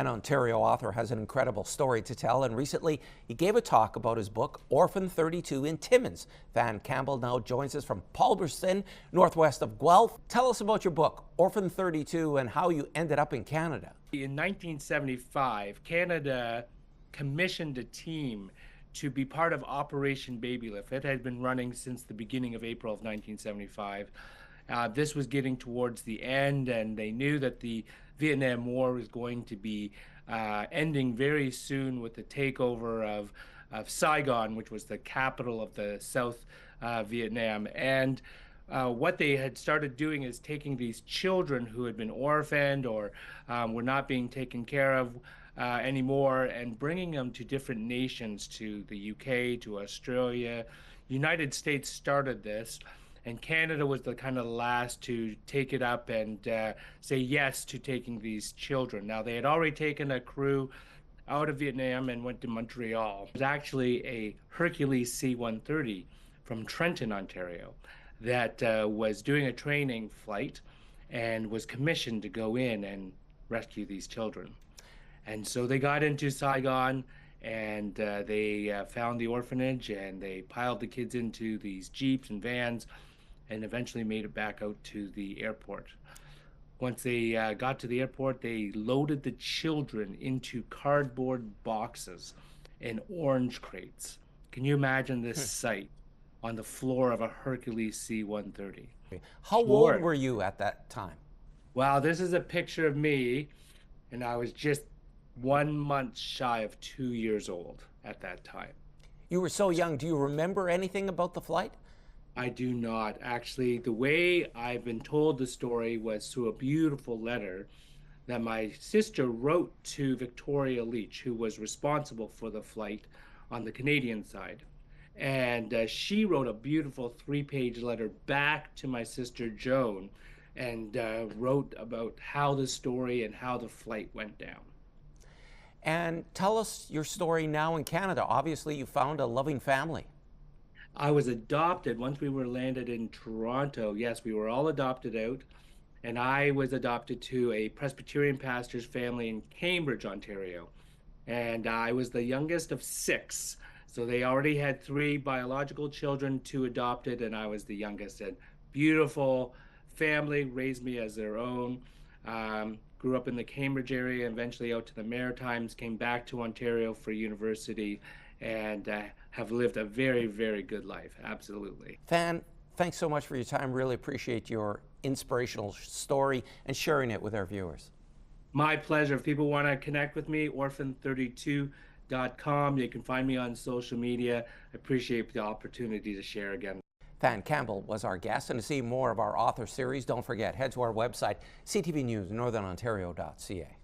An Ontario author has an incredible story to tell, and recently he gave a talk about his book, Orphan 32 in Timmins. Thanh Campbell now joins us from Palmerston, northwest of Guelph. Tell us about your book, Orphan 32, and how you ended up in Canada. In 1975, Canada commissioned a team to be part of Operation Baby Lift. It had been running since the beginning of April of 1975. This was getting towards the end, and they knew that the Vietnam War was going to be ending very soon with the takeover of Saigon, which was the capital of the South Vietnam. And what they had started doing is taking these children who had been orphaned or were not being taken care of anymore and bringing them to different nations, to the UK, to Australia. United States started this, and Canada was the kind of last to take it up and say yes to taking these children. Now, they had already taken a crew out of Vietnam and went to Montreal. It was actually a Hercules C-130 from Trenton, Ontario, that was doing a training flight and was commissioned to go in and rescue these children. And so they got into Saigon, and they found the orphanage, and they piled the kids into these jeeps and vans and eventually made it back out to the airport. Once they got to the airport, they loaded the children into cardboard boxes and orange crates. Can you imagine this sight on the floor of a Hercules C-130? How old were you at that time? Wow, this is a picture of me, and I was just 1 month shy of 2 years old at that time. You were so young. Do you remember anything about the flight? I do not. Actually, the way I've been told the story was through a beautiful letter that my sister wrote to Victoria Leach, who was responsible for the flight on the Canadian side. And she wrote a beautiful 3-page letter back to my sister Joan and wrote about how the story and how the flight went down. And tell us your story now in Canada. Obviously, you found a loving family. I was adopted once we were landed in Toronto. Yes, we were all adopted out, and I was adopted to a Presbyterian pastor's family in Cambridge, Ontario. And I was the youngest of 6. So they already had 3 biological children, 2 adopted, and I was the youngest. And beautiful family, raised me as their own. Grew up in the Cambridge area, eventually out to the Maritimes, came back to Ontario for university, and have lived a very, very good life, absolutely. Thanh, thanks so much for your time. Really appreciate your inspirational story and sharing it with our viewers. My pleasure. If people want to connect with me, orphan32.com. You can find me on social media. I appreciate the opportunity to share again. Thanh Campbell was our guest, and to see more of our author series, don't forget, head to our website, ctvnewsnorthernontario.ca.